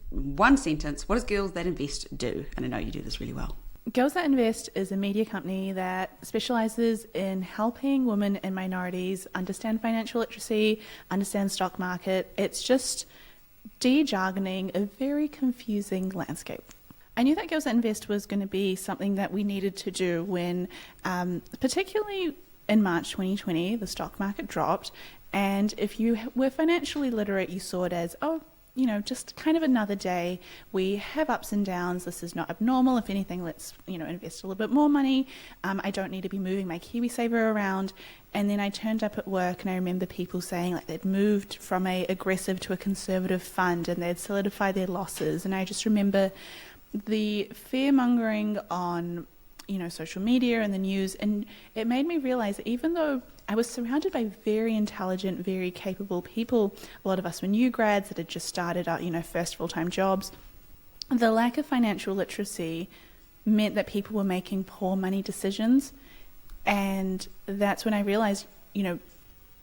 one sentence, what does Girls That Invest do? And I know you do this really well. Girls That Invest is a media company that specialises in helping women and minorities understand financial literacy, understand stock market. It's just de-jargoning a very confusing landscape. I knew that Girls That Invest was going to be something that we needed to do when, particularly in March 2020, the stock market dropped. And if you were financially literate, you saw it as, just kind of another day. We have ups and downs. This is not abnormal. If anything, let's, invest a little bit more money. I don't need to be moving my KiwiSaver around. And then I turned up at work and I remember people saying like they'd moved from a aggressive to a conservative fund and they'd solidified their losses. And I just remember the fear mongering on, social media and the news. And it made me realize that even though I was surrounded by very intelligent, very capable people, a lot of us were new grads that had just started out, first full-time jobs, the lack of financial literacy meant that people were making poor money decisions. And that's when I realized,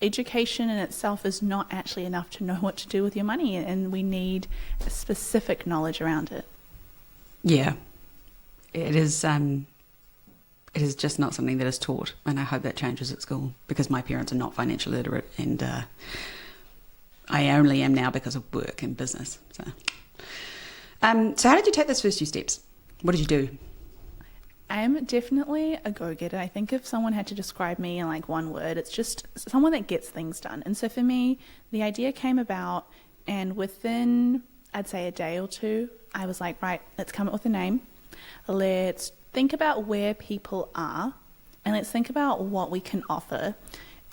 education in itself is not actually enough to know what to do with your money, and we need specific knowledge around it. Yeah, it is. It is just not something that is taught, and I hope that changes at school because my parents are not financially literate, and I only am now because of work and business. So how did you take those first few steps? What did you do? I'm definitely a go-getter. I think if someone had to describe me in like one word, it's just someone that gets things done. And so for me, the idea came about, and within, I'd say, a day or two, I was like, right, let's come up with a name. Let's think about where people are, and let's think about what we can offer.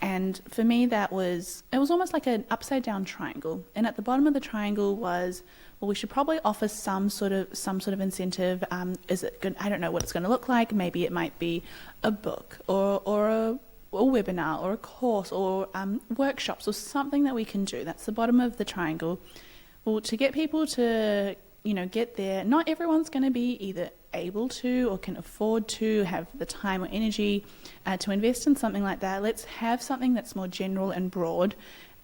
And for me, it was almost like an upside down triangle. And at the bottom of the triangle was, well, we should probably offer some sort of incentive. Is it good? I don't know what it's going to look like. Maybe it might be a book or a webinar or a course or workshops or something that we can do. That's the bottom of the triangle. Well, to get people to get there, not everyone's going to be either able to or can afford to have the time or energy to invest in something like that. Let's have something that's more general and broad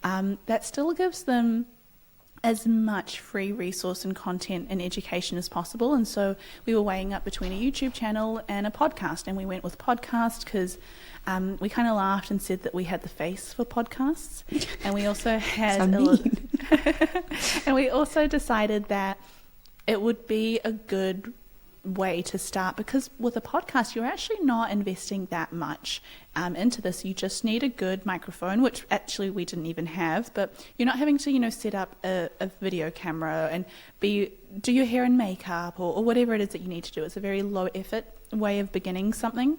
that still gives them as much free resource and content and education as possible. And so we were weighing up between a YouTube channel and a podcast, and we went with podcast because we kind of laughed and said that we had the face for podcasts, and we also had and we also decided that it would be a good way to start, because with a podcast you're actually not investing that much into this. You just need a good microphone, which actually we didn't even have, but you're not having to set up a video camera and do your hair and makeup or whatever it is that you need to do. It's a very low effort way of beginning something.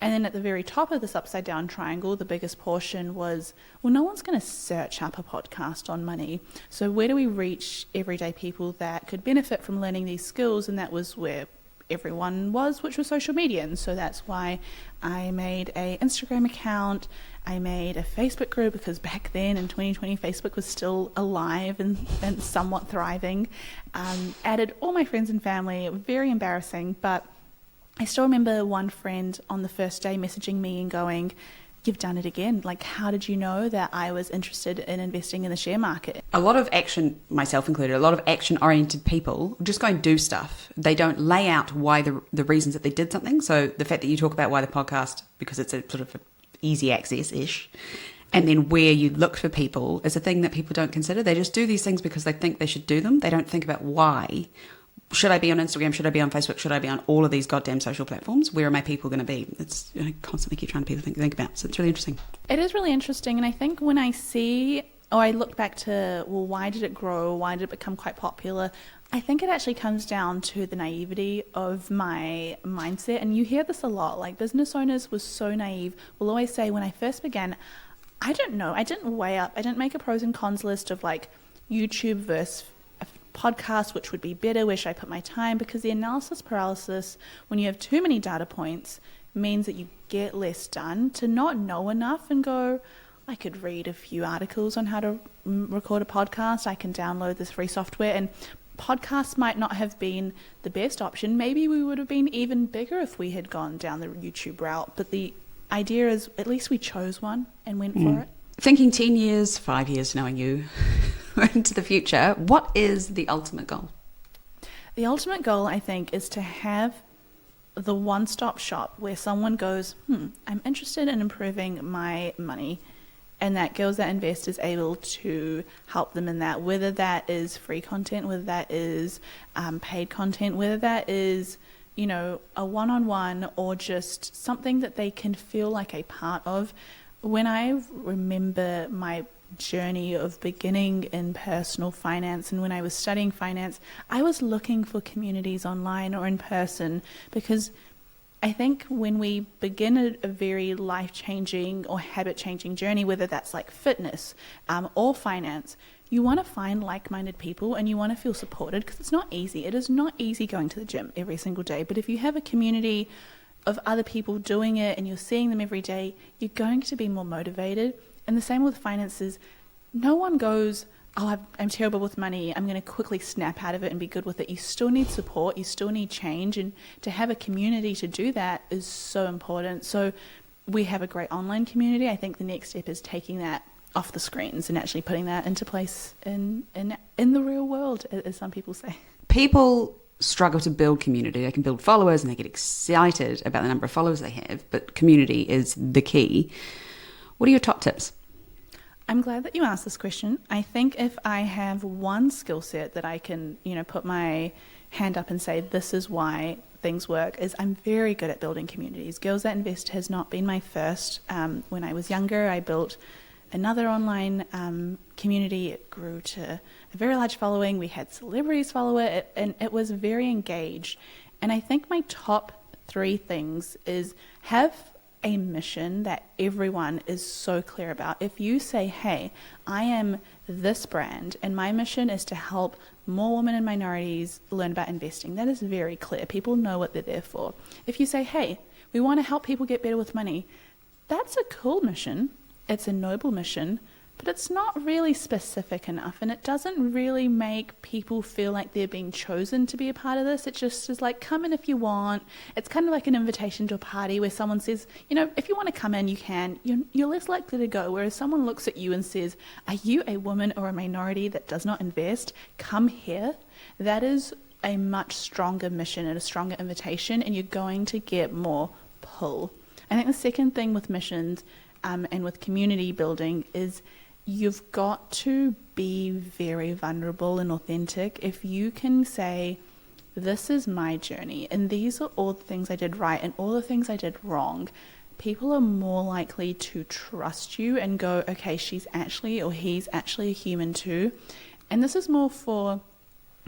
And then at the very top of this upside down triangle, the biggest portion was, well, no one's going to search up a podcast on money, so where do we reach everyday people that could benefit from learning these skills? And that was where everyone was, which was social media. And so that's why I made an Instagram account. I made a Facebook group, because back then in 2020 Facebook was still alive and somewhat thriving. Added all my friends and family. Very embarrassing, but I still remember one friend on the first day messaging me and going, "You've done it again. Like, how did you know that I was interested in investing in the share market?" A lot of action, myself included, a lot of action-oriented people just go and do stuff. They don't lay out why the reasons that they did something. So the fact that you talk about why the podcast, because it's a sort of easy access-ish, and then where you look for people is a thing that people don't consider. They just do these things because they think they should do them. They don't think about why. Should I be on Instagram? Should I be on Facebook? Should I be on all of these goddamn social platforms? Where are my people going to be? It's constantly keep trying to think about. So it's really interesting. It is really interesting. And I think when I look back to, well, why did it grow? Why did it become quite popular? I think it actually comes down to the naivety of my mindset. And you hear this a lot. Like, business owners were so naive. Will always say, when I first began, I don't know. I didn't weigh up. I didn't make a pros and cons list of like YouTube versus podcast, which would be better, where should I put my time? Because the analysis paralysis, when you have too many data points, means that you get less done. To not know enough and go, I could read a few articles on how to record a podcast, I can download this free software, and podcasts might not have been the best option. Maybe we would have been even bigger if we had gone down the YouTube route, but the idea is at least we chose one and went for it. Thinking 10 years, 5 years, knowing you into the future, what is the ultimate goal? The ultimate goal, I think, is to have the one-stop shop where someone goes, I'm interested in improving my money, and that Girls That Invest is able to help them in that, whether that is free content, whether that is paid content, whether that is, you know, a one-on-one or just something that they can feel like a part of. When I remember my journey of beginning in personal finance, and when I was studying finance, I was looking for communities online or in person, because I think when we begin a very life-changing or habit-changing journey, whether that's like fitness or finance, you want to find like-minded people and you want to feel supported, because it's not easy. It is not easy going to the gym every single day, but if you have a community of other people doing it and you're seeing them every day, you're going to be more motivated. And the same with finances. No one goes, oh, I'm terrible with money, I'm going to quickly snap out of it and be good with it. You still need support, you still need change, and to have a community to do that is so important. So we have a great online community. I think the next step is taking that off the screens and actually putting that into place in the real world, as some people say. People struggle to build community. They can build followers and they get excited about the number of followers they have, but community is the key. What are your top tips? I'm glad that you asked this question. I think if I have one skill set that I can, you know, put my hand up and say, this is why things work, is I'm very good at building communities. Girls That Invest has not been my first. When I was younger, I built another online community. It grew to a very large following. We had celebrities follow it, and it was very engaged. And I think my top 3 things is have a mission that everyone is so clear about. If you say, hey, I am this brand and my mission is to help more women and minorities learn about investing, that is very clear. People know what they're there for. If you say, hey, we want to help people get better with money, that's a cool mission. It's a noble mission, but it's not really specific enough, and it doesn't really make people feel like they're being chosen to be a part of this. It just is like, come in if you want. It's kind of like an invitation to a party where someone says, you know, if you want to come in, you can. You're less likely to go, whereas someone looks at you and says, are you a woman or a minority that does not invest? Come here. That is a much stronger mission and a stronger invitation, and you're going to get more pull. I think the second thing with missions and with community building is you've got to be very vulnerable and authentic. If you can say, this is my journey and these are all the things I did right and all the things I did wrong, people are more likely to trust you and go, okay, she's actually or he's actually a human too. And this is more for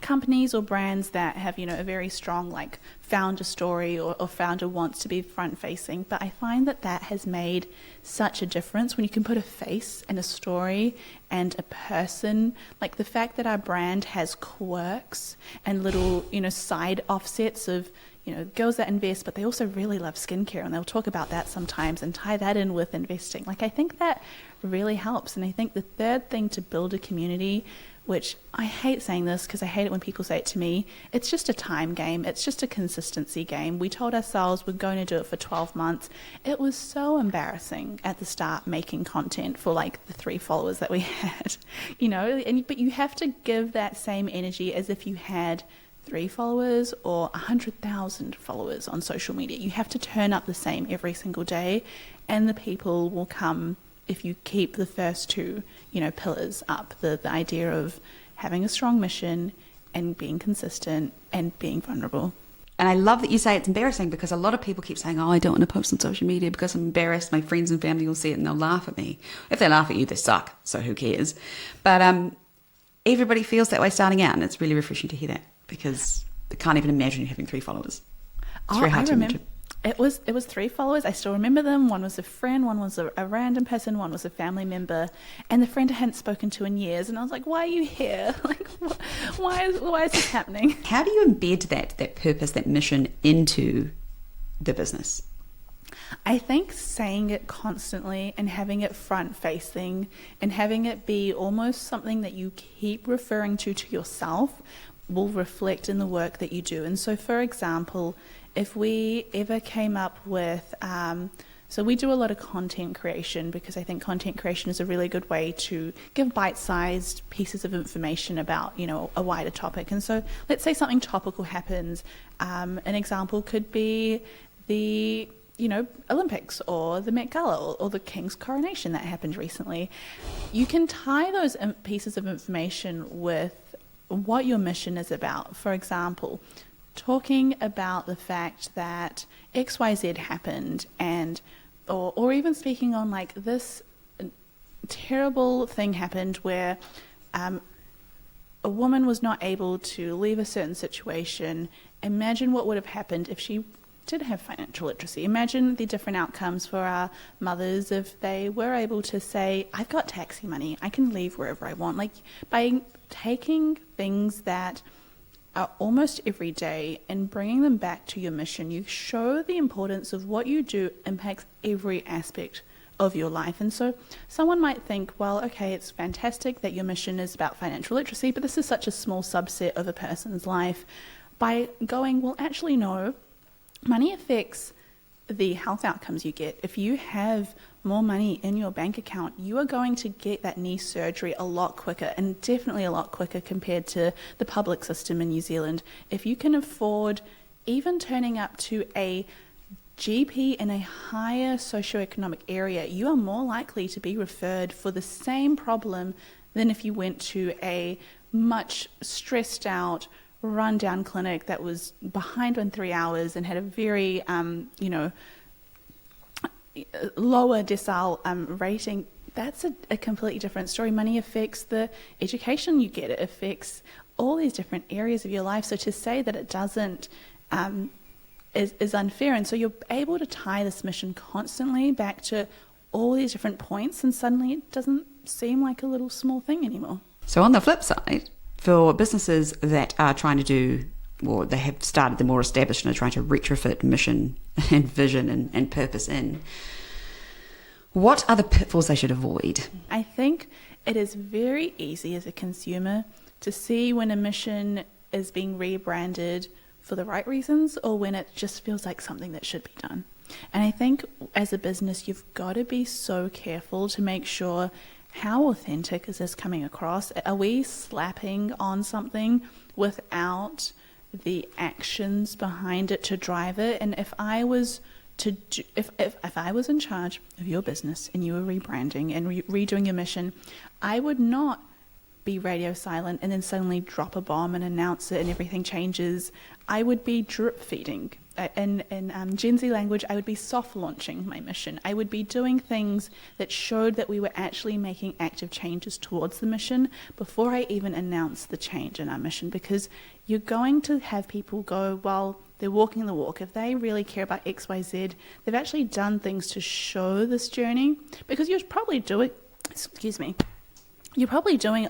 companies or brands that have, you know, a very strong like founder story or founder wants to be front facing. But I find that has made such a difference when you can put a face and a story and a person. Like the fact that our brand has quirks and little, you know, side offsets of, you know, Girls That Invest, but they also really love skincare, and they'll talk about that sometimes and tie that in with investing. Like I think that really helps. And I think the third thing to build a community, which I hate saying this because I hate it when people say it to me, it's just a time game. It's just a consistency game. We told ourselves we're going to do it for 12 months. It was so embarrassing at the start making content for like the 3 followers that we had, you know, but you have to give that same energy as if you had 3 followers or 100,000 followers on social media. You have to turn up the same every single day, and the people will come if you keep the first 2, you know, pillars up, the idea of having a strong mission and being consistent and being vulnerable. And I love that you say it's embarrassing, because a lot of people keep saying, oh, I don't want to post on social media because I'm embarrassed. My friends and family will see it and they'll laugh at me. If they laugh at you, they suck. So who cares? But everybody feels that way starting out, and it's really refreshing to hear that, because I can't even imagine you having 3 followers. It's very hard to imagine. It was 3 followers. I still remember them. One was a friend, one was a random person, one was a family member, and the friend I hadn't spoken to in years. And I was like, why are you here? Like, why is this happening? How do you embed that purpose, that mission into the business? I think saying it constantly and having it front facing and having it be almost something that you keep referring to yourself will reflect in the work that you do. And so, for example, if we ever came up with So we do a lot of content creation because I think content creation is a really good way to give bite-sized pieces of information about, a wider topic. And so let's say something topical happens. An example could be the Olympics or the Met Gala or the King's coronation that happened recently. You can tie those pieces of information with what your mission is about. For example, talking about the fact that XYZ happened or even speaking on like this terrible thing happened where a woman was not able to leave a certain situation. Imagine what would have happened if she did have financial literacy. Imagine the different outcomes for our mothers if they were able to say, I've got taxi money, I can leave wherever I want. Like by taking things that are almost every day and bringing them back to your mission, you show the importance of what you do impacts every aspect of your life. And so someone might think, well, okay, it's fantastic that your mission is about financial literacy, but this is such a small subset of a person's life. By going, well, actually, no, money affects the health outcomes you get. If you have more money in your bank account, you are going to get that knee surgery a lot quicker, and definitely a lot quicker compared to the public system in New Zealand. If you can afford even turning up to a GP in a higher socioeconomic area, you are more likely to be referred for the same problem than if you went to a much stressed out, run-down clinic that was behind on 3 hours and had a very, lower decile rating. That's a completely different story. Money affects the education you get. It affects all these different areas of your life. So to say that it doesn't is unfair. And so you're able to tie this mission constantly back to all these different points, and suddenly it doesn't seem like a little small thing anymore. So on the flip side, for businesses that are trying to do, or they have started, the more established and are trying to retrofit mission and vision and purpose in, what are the pitfalls they should avoid? I think it is very easy as a consumer to see when a mission is being rebranded for the right reasons or when it just feels like something that should be done. And I think as a business, you've got to be so careful to make sure, how authentic is this coming across? Are we slapping on something without the actions behind it to drive it? And if I was if I was in charge of your business and you were rebranding and redoing your mission, I would not be radio silent and then suddenly drop a bomb and announce it and everything changes. I would be drip feeding. In Gen Z language, I would be soft launching my mission. I would be doing things that showed that we were actually making active changes towards the mission before I even announced the change in our mission, because you're going to have people go, well, they're walking the walk. If they really care about X, Y, Z, they've actually done things to show this journey, because you're probably doing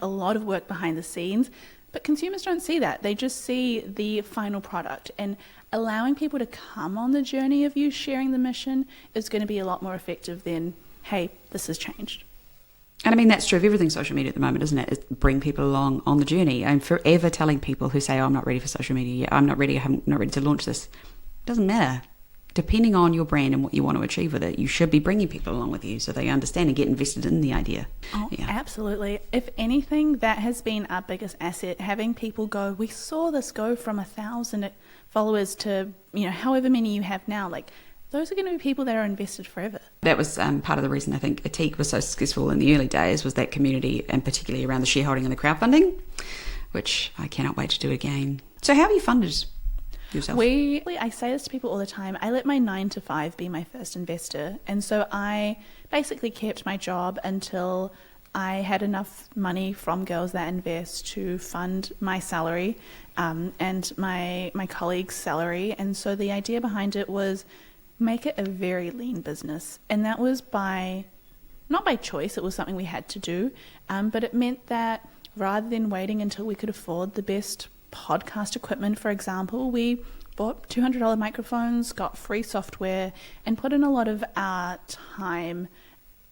a lot of work behind the scenes, but consumers don't see that. They just see the final product, and allowing people to come on the journey of you sharing the mission is going to be a lot more effective than, hey, this has changed. And I mean, that's true of everything social media at the moment, isn't it? It's bring people along on the journey. I'm forever telling people who say, oh, I'm not ready for social media yet, I'm not ready to launch this. It doesn't matter. Depending on your brand and what you want to achieve with it, you should be bringing people along with you so they understand and get invested in the idea. Oh, yeah. Absolutely. If anything, that has been our biggest asset, having people go, we saw this go from 1,000 followers to, however many you have now. Like, those are going to be people that are invested forever. That was part of the reason I think Atik was so successful in the early days, was that community, and particularly around the shareholding and the crowdfunding, which I cannot wait to do again. So how have you funded yourself? I say this to people all the time. I let my 9 to 5 be my first investor. And so I basically kept my job until I had enough money from Girls That Invest to fund my salary and my colleagues' salary. And so the idea behind it was make it a very lean business. And that was not by choice, it was something we had to do. But it meant that rather than waiting until we could afford the best podcast equipment, for example, we bought $200 microphones, got free software, and put in a lot of our time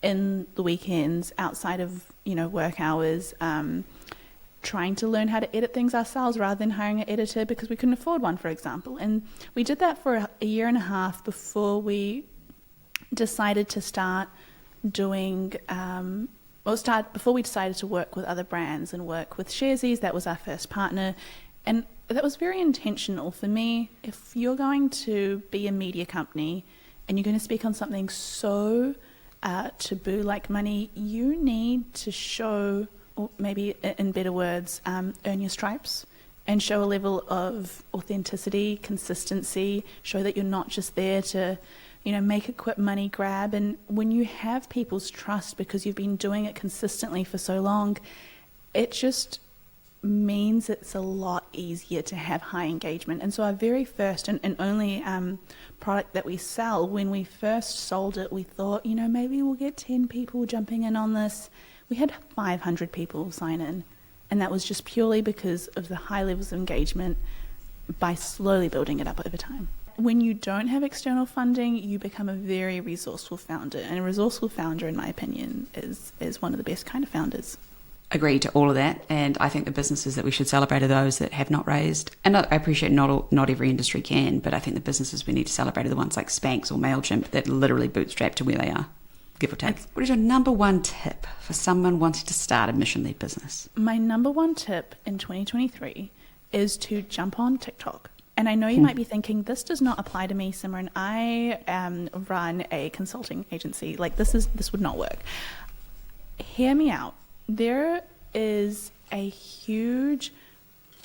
in the weekends outside of work hours, trying to learn how to edit things ourselves rather than hiring an editor because we couldn't afford one, for example. And we did that for a year and a half before we decided to start doing, before we decided to work with other brands and work with Sharesies, that was our first partner. And that was very intentional for me. If you're going to be a media company and you're going to speak on something so taboo like money, you need to show, or maybe in better words, earn your stripes and show a level of authenticity, consistency, show that you're not just there to, make a quick money grab. And when you have people's trust because you've been doing it consistently for so long, it just means it's a lot easier to have high engagement. And so our very first and only product that we sell, when we first sold it, we thought, maybe we'll get 10 people jumping in on this. We had 500 people sign in, and that was just purely because of the high levels of engagement by slowly building it up over time. When you don't have external funding, you become a very resourceful founder, and a resourceful founder, in my opinion, is one of the best kind of founders. Agree to all of that, and I think the businesses that we should celebrate are those that have not raised. And I appreciate not every industry can, but I think the businesses we need to celebrate are the ones like Spanx or MailChimp that literally bootstrap to where they are, give or take. What is your number one tip for someone wanting to start a mission-led business? My number one tip in 2023 is to jump on TikTok. And I know you might be thinking, this does not apply to me, Simran. I run a consulting agency. This would not work. Hear me out. There is a huge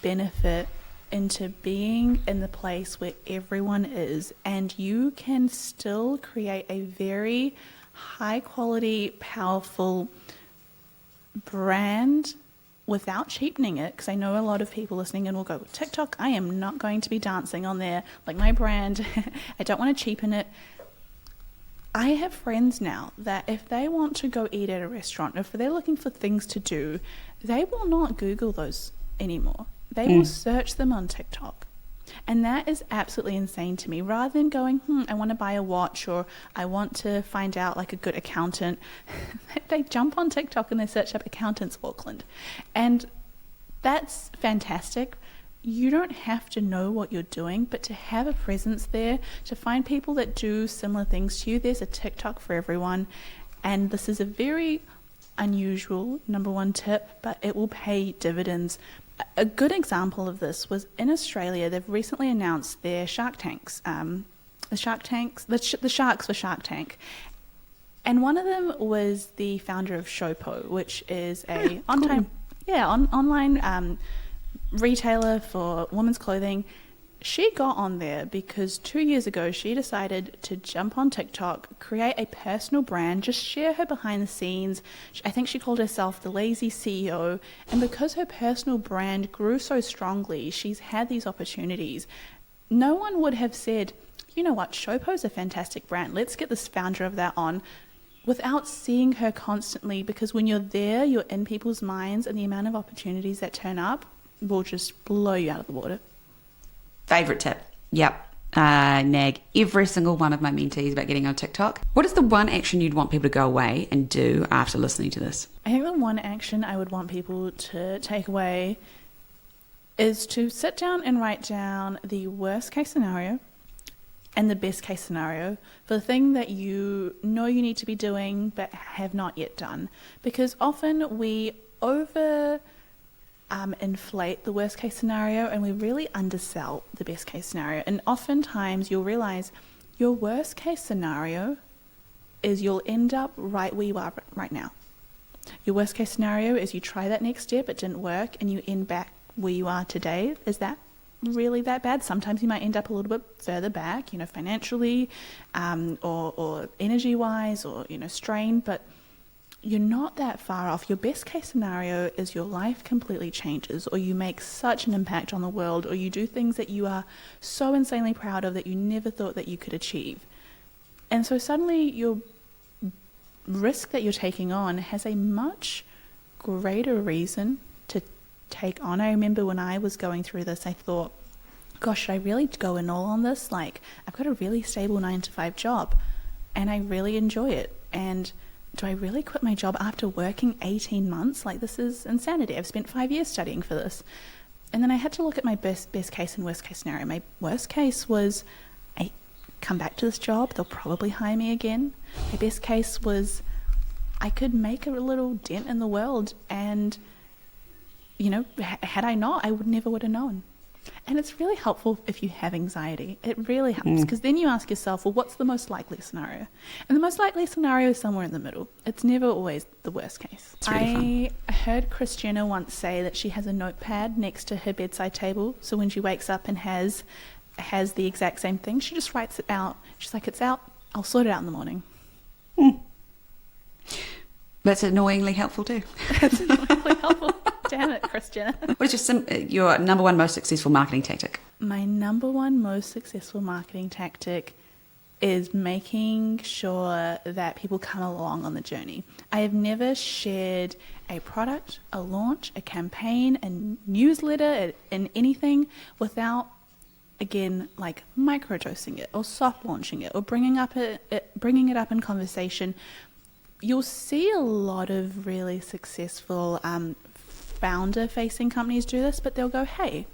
benefit into being in the place where everyone is, and you can still create a very high quality, powerful brand without cheapening it. Because I know a lot of people listening in will go, TikTok, I am not going to be dancing on there like my brand. I don't want to cheapen it. I have friends now that if they want to go eat at a restaurant, if they're looking for things to do, they will not Google those anymore. They will search them on TikTok. And that is absolutely insane to me. Rather than going, I want to buy a watch, or I want to find out like a good accountant, they jump on TikTok and they search up accountants Auckland. And that's fantastic. You don't have to know what you're doing, but to have a presence there, to find people that do similar things to you, there's a TikTok for everyone. And this is a very unusual number one tip, but it will pay dividends. A good example of this was in Australia. They've recently announced their Shark Tanks, the sharks for Shark Tank. And one of them was the founder of Showpo, which is a online retailer for women's clothing. She got on there because 2 years ago she decided to jump on TikTok, create a personal brand, just share her behind the scenes. I think she called herself the lazy CEO, and because her personal brand grew so strongly, she's had these opportunities. No one would have said, you know what, Showpo's a fantastic brand, let's get this founder of that on, without seeing her constantly, because when you're there, you're in people's minds, and the amount of opportunities that turn up will just blow you out of the water. Favourite tip. Yep. Nag every single one of my mentees about getting on TikTok. What is the one action you'd want people to go away and do after listening to this? I think the one action I would want people to take away is to sit down and write down the worst case scenario and the best case scenario for the thing that you know you need to be doing but have not yet done. Because often we inflate the worst case scenario and we really undersell the best case scenario. And oftentimes you'll realize your worst case scenario is you'll end up right where you are right now. Your worst case scenario is you try that next step, it didn't work, and you end back where you are today. Is that really that bad? Sometimes you might end up a little bit further back, financially, or energy wise, or strain, but you're not that far off. Your best case scenario is your life completely changes, or you make such an impact on the world, or you do things that you are so insanely proud of that you never thought that you could achieve. And so suddenly your risk that you're taking on has a much greater reason to take on. I remember when I was going through this, I thought, gosh, should I really go in all on this? Like, I've got a really stable 9-to-5 job and I really enjoy it. And do I really quit my job after working 18 months? Like, this is insanity. I've spent 5 years studying for this. And then I had to look at my best case and worst case scenario. My worst case was I come back to this job, they'll probably hire me again. My best case was I could make a little dent in the world, and had I not, I never would have known. And it's really helpful if you have anxiety. It really helps, because then you ask yourself, well, what's the most likely scenario? And the most likely scenario is somewhere in the middle. It's never always the worst case. It's really I heard Kris Jenner once say that she has a notepad next to her bedside table, so when she wakes up and has the exact same thing, she just writes it out. She's like, it's out, I'll sort it out in the morning. That's annoyingly helpful too. That's annoyingly helpful. Damn it, Kris Jenner. What is your number one most successful marketing tactic? My number one most successful marketing tactic is making sure that people come along on the journey. I have never shared a product, a launch, a campaign, a newsletter, and anything without, again, like microdosing it or soft launching it or bringing it up in conversation. You'll see a lot of really successful founder-facing companies do this, but they'll go, hey,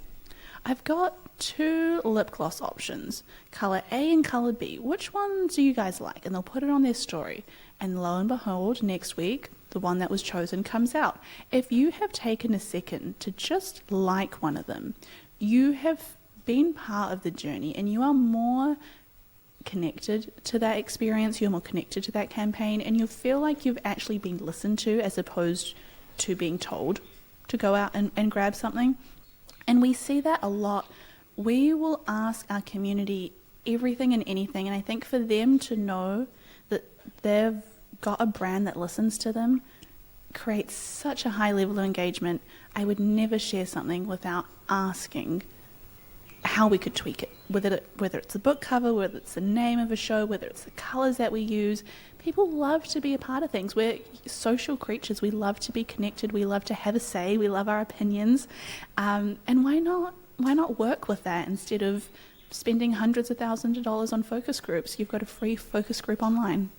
I've got 2 lip gloss options, color A and color B. Which one do you guys like? And they'll put it on their story. And lo and behold, next week, the one that was chosen comes out. If you have taken a second to just like one of them, you have been part of the journey, and you are more connected to that experience, you're more connected to that campaign, and you feel like you've actually been listened to as opposed to being told to go out and grab something. And we see that a lot. We will ask our community everything and anything, and I think for them to know that they've got a brand that listens to them creates such a high level of engagement. I would never share something without asking how we could tweak it, whether it's a book cover, whether it's the name of a show, whether it's the colors that we use. People love to be a part of things. We're social creatures. We love to be connected. We love to have a say. We love our opinions. And why not work with that instead of spending hundreds of thousands of dollars on focus groups? You've got a free focus group online.